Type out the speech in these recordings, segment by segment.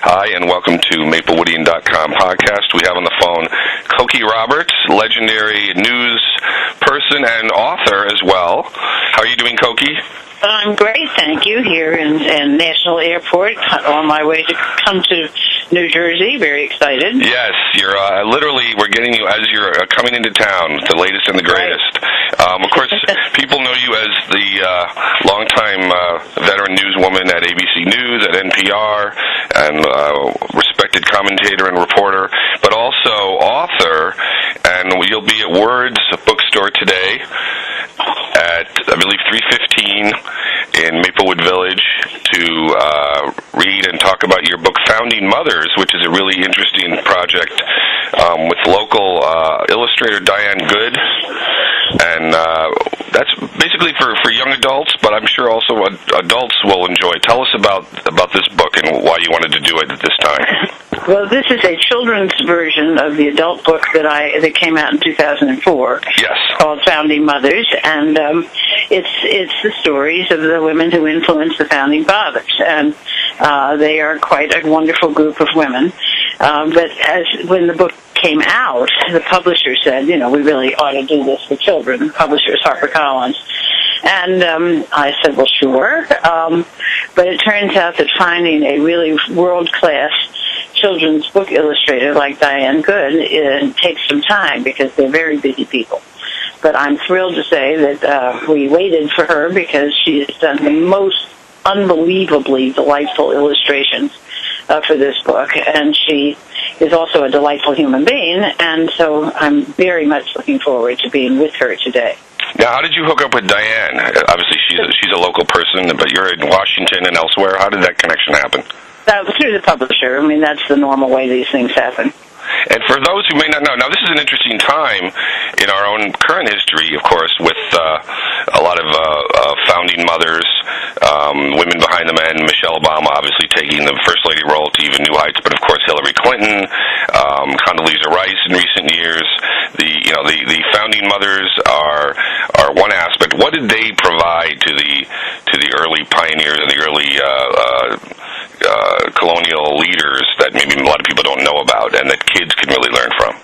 Hi, and welcome to MapleWoodian.com podcast. We have on the phone Cokie Roberts, legendary news person and author as well. How are you doing, Cokie? I'm great, thank you, here in National Airport, on my way to come to New Jersey. Very excited. Yes, you're literally, we're getting you as you're coming into town, the latest and the greatest. Right. Of course, people know you as the longtime veteran newswoman at ABC News, at NPR, and respected commentator and reporter, but also author, and you'll be at Words bookstore today at, I believe, 3:15 in Maplewood Village to read and talk about your book, Founding Mothers, which is a really interesting project with local illustrator Diane Good. And that's basically for young adults, but I'm sure also adults will enjoy. Tell us about this book and why you wanted to do it at this time. Well, this is a children's version of the adult book that came out in 2004. Yes. Called Founding Mothers, and it's the stories of the women who influenced the Founding Fathers, and they are quite a wonderful group of women. But when the book came out, the publisher said, we really ought to do this for children. The publisher is HarperCollins. And I said, well, sure. But it turns out that finding a really world-class children's book illustrator like Diane Good, it takes some time because they're very busy people. But I'm thrilled to say that we waited for her because she has done the most unbelievably delightful illustrations for this book, and she is also a delightful human being, and so I'm very much looking forward to being with her today. Now, how did you hook up with Diane? Obviously, she's a local person, but you're in Washington and elsewhere. How did that connection happen? Through the publisher. I mean, that's the normal way these things happen. And for those who may not know, now this is an interesting time in our own current history, of course, with a lot of founding mothers, women behind the men, Michelle Obama obviously taking the First Lady role to even new heights, but of course Hillary Clinton, Condoleezza Rice in recent years. The founding mothers are one aspect. What did they provide to the early pioneers and the early colonial leaders that maybe a lot of people don't know about and that kids can really learn from?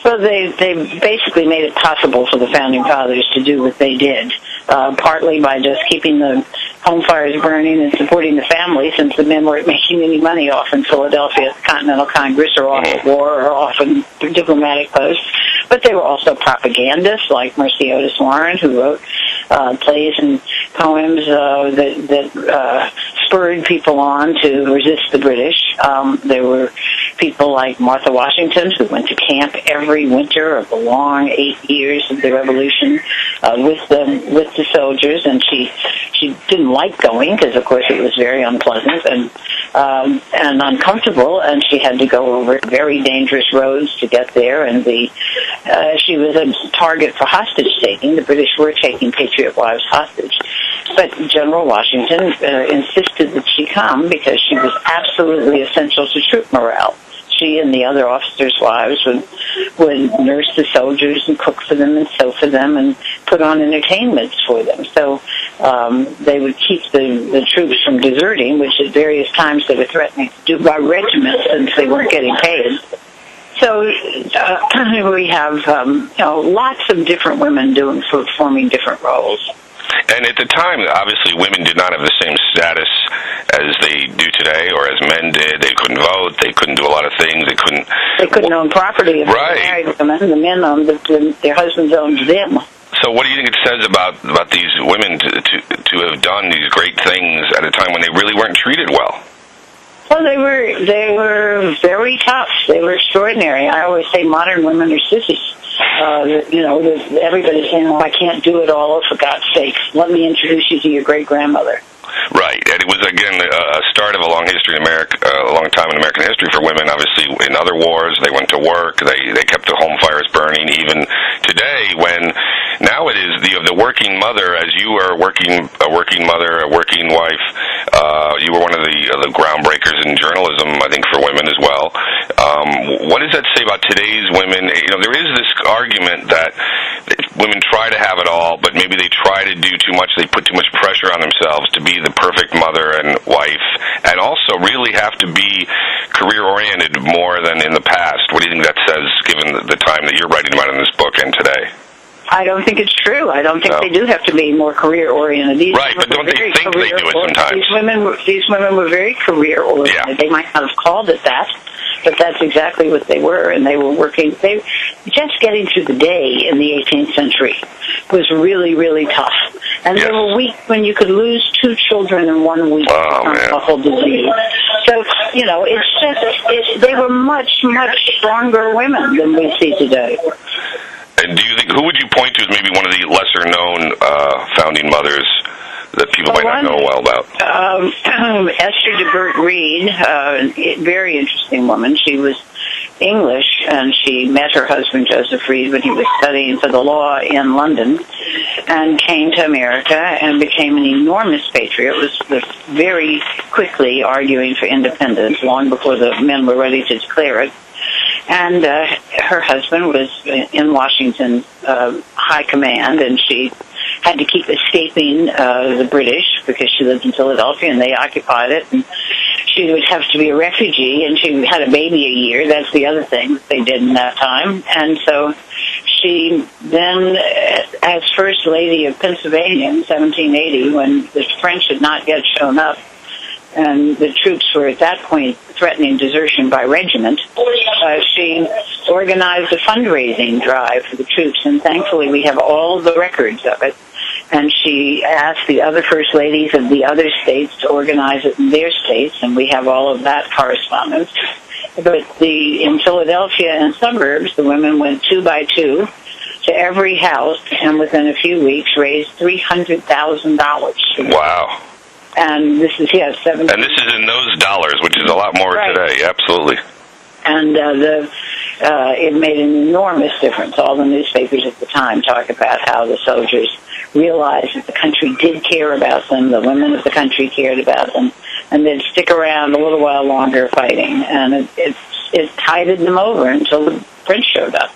Well, they basically made it possible for the Founding Fathers to do what they did, partly by just keeping the home fires burning and supporting the family, since the men weren't making any money off in Philadelphia at the Continental Congress or off at war or off in diplomatic posts. But they were also propagandists like Mercy Otis Warren, who wrote plays and poems that spurred people on to resist the British. There were people like Martha Washington, who went to camp every winter of the long 8 years of the Revolution with the soldiers, and she didn't like going because, of course, it was very unpleasant and uncomfortable, and she had to go over very dangerous roads to get there, and she was a target for hostage taking. The British were taking Patriot wives hostage. But General Washington insisted that she come because she was absolutely essential to troop morale. She and the other officers' wives would nurse the soldiers and cook for them and sew for them and put on entertainments for them. So they would keep the troops from deserting, which at various times they were threatening to do by regiments since they weren't getting paid. So we have lots of different women performing different roles. And at the time, obviously, women did not have the same status as they do today, or as men did. They couldn't vote. They couldn't do a lot of things. They couldn't own property. If right. They married women. The men owned their husbands owned them. So, what do you think it says about these women to have done these great things at a time when they really weren't treated well? Well, they were very tough. They were extraordinary. I always say modern women are sissies. Everybody's saying, I can't do it all, for God's sakes. Let me introduce you to your great-grandmother. Right, and it was, again, a start of a long history in America, a long time in American history for women. Obviously, in other wars, they went to work. They kept the home fires burning. Even today, when now it is the working mother, as you were a working mother, a working wife. You were one of the groundbreakers in journalism, I think, for women as well. What does that say about today's women? There is this argument that women try to have it all, but maybe they try to do too much. They put too much pressure on themselves to be the perfect mother and wife, and also really have to be career-oriented more than in the past. What do you think that says, given the time that you're writing about in this book and today? I don't think it's true. I don't think they do have to be more career-oriented. Right, but don't they think they do it sometimes? These women were very career-oriented. Yeah. They might not have called it that, but that's exactly what they were, and they were working. Just getting through the day in the 18th century was really, really tough. And there were weeks when you could lose 2 children in 1 week from a whole disease. So, they were much, much stronger women than we see today. And do you think, who would you point to as maybe one of the lesser-known founding mothers that people might not know well about? Esther de Burt-Reed, very interesting woman. She was English, and she met her husband, Joseph Reed, when he was studying for the law in London, and came to America and became an enormous patriot, was very quickly arguing for independence, long before the men were ready to declare it. And her husband was in Washington high command, and she had to keep escaping the British because she lived in Philadelphia and they occupied it. And she would have to be a refugee, and she had a baby a year. That's the other thing that they did in that time. And so she then, as First Lady of Pennsylvania in 1780, when the French had not yet shown up, and the troops were at that point threatening desertion by regiment, she organized a fundraising drive for the troops, and thankfully we have all the records of it. And she asked the other first ladies of the other states to organize it in their states, and we have all of that correspondence. But in Philadelphia and suburbs, the women went 2 by 2 to every house, and within a few weeks raised $300,000. Wow. And this is, 7. And this is in those dollars, which is a lot more today, absolutely. And it made an enormous difference. All the newspapers at the time talk about how the soldiers realized that the country did care about them, the women of the country cared about them, and they'd stick around a little while longer fighting. And it tided them over until the French showed up.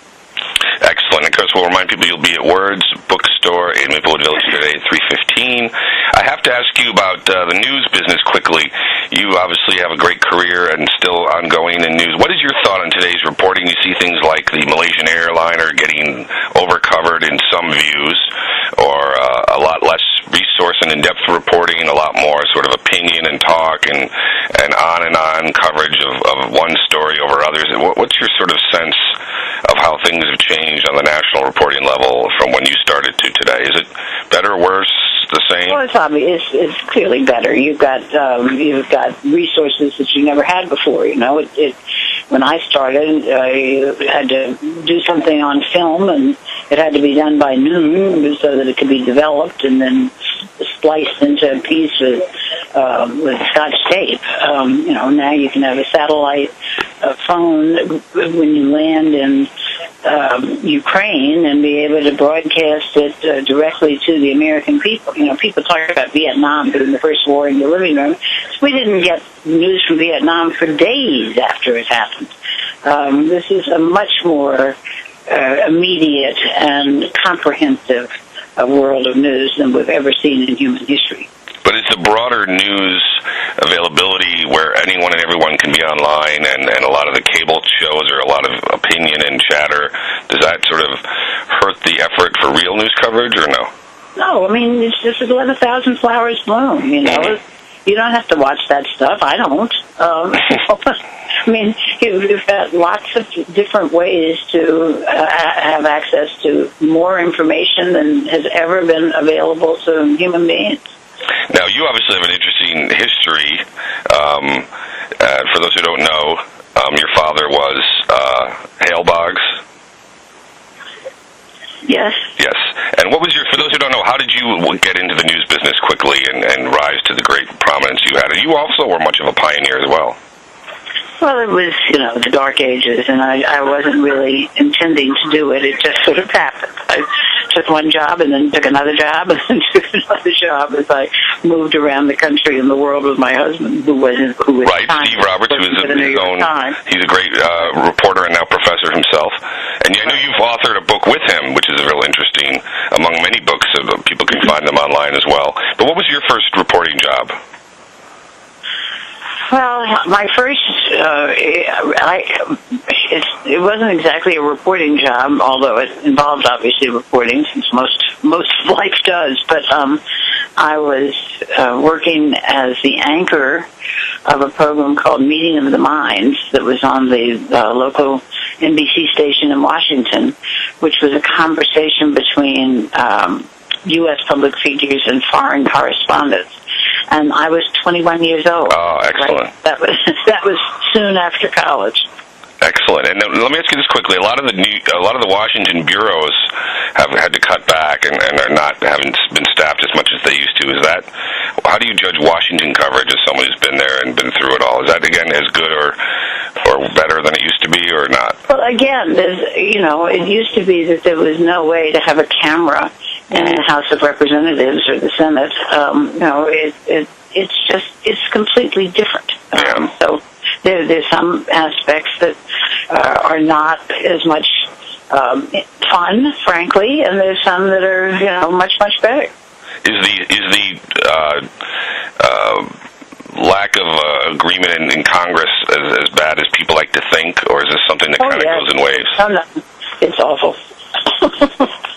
Excellent. Of course, we'll remind people you'll be at Words Bookstore in Maplewood Village today at 3:15. I have to ask you about the news business quickly. You obviously have a great career and still ongoing in news. What is your thought on today's reporting? You see things like the Malaysian airliner getting overcovered in some views, or a lot less resource and in-depth reporting, and a lot more sort of opinion and talk and on coverage of one story over others. What's your sort of sense of how things have changed on the national reporting level from when you started to today? Is it better, worse, the same? Well, it's obvious. It's clearly better. You've got resources that you never had before. When I started, you had to do something on film, and it had to be done by noon so that it could be developed and then spliced into a piece with Scotch tape. Now you can have a satellite phone when you land in Ukraine and be able to broadcast it directly to the American people. People talk about Vietnam being the first war in your living room. We didn't get news from Vietnam for days after it happened. This is a much more immediate and comprehensive world of news than we've ever seen in human history. But it's the broader news availability where anyone and everyone can be online, and a lot of the cable shows are a lot of opinion and chatter. Does that sort of hurt the effort for real news coverage, or no? No, it's just let 1,000 flowers bloom, You don't have to watch that stuff. I don't. You've got lots of different ways to have access to more information than has ever been available to human beings. Now, you obviously have an interesting history. For those who don't know, your father was Hale Boggs. Yes. Yes. And what was for those who don't know, how did you get into the news business quickly and rise to the great prominence you had? And you also were much of a pioneer as well. Well, it was, the dark ages, and I wasn't really intending to do it. It just sort of happened. I took one job and then took another job and then took another job as I moved around the country and the world with my husband, who was right, Steve Roberts, who is his own. He's a great reporter and now professor himself. And I know you've authored a book with him, which is real interesting. Among many books, people can find them online as well. But what was your first reporting job? Well, my first, it wasn't exactly a reporting job, although it involved obviously reporting, since most life does. But I was working as the anchor of a program called Meeting of the Minds that was on the local NBC station in Washington, which was a conversation between U.S. public figures and foreign correspondents. And I was 21 years old. Oh, excellent. Right? That was soon after college. Excellent. And let me ask you this quickly: a lot of the Washington bureaus have had to cut back and haven't been staffed as much as they used to. How do you judge Washington coverage as someone who's been there and been through it all? Is that again as good or better than it used to be, or not? Well, again, it used to be that there was no way to have a camera in the House of Representatives or the Senate. It's completely different. So there's some aspects that are not as much fun, frankly, and there's some that are much better. Is the lack of agreement in Congress as bad as people like to think, or is this something that kind of goes in waves? No, it's awful.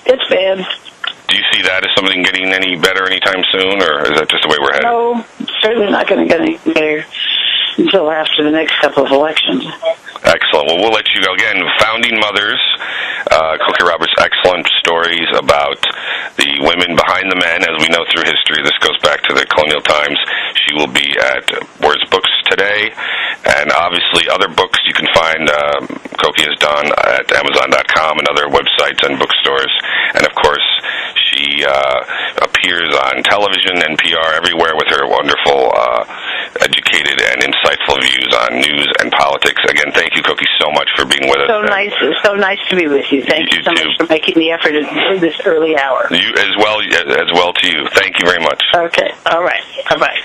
It's bad. Do you see that as something getting any better anytime soon, or is that just the way we're headed? No, certainly not going to get any better until after the next couple of elections. Excellent. Well, we'll let you go. Again, Founding Mothers, Cokie Roberts' excellent stories about the women behind the men. As we know through history, this goes back to the colonial times. She will be at Where's Books today, and obviously other books you can find Cokie has done at Amazon.com and other websites and bookstores. And, of course, she appears on television, NPR, everywhere with her wonderful, educated and insightful views on news and politics. Again, thank you, Cokie, so much for being with us. So nice to be with you. Thank you so much for making the effort at this early hour. You as well to you. Thank you very much. Okay. All right. Bye-bye.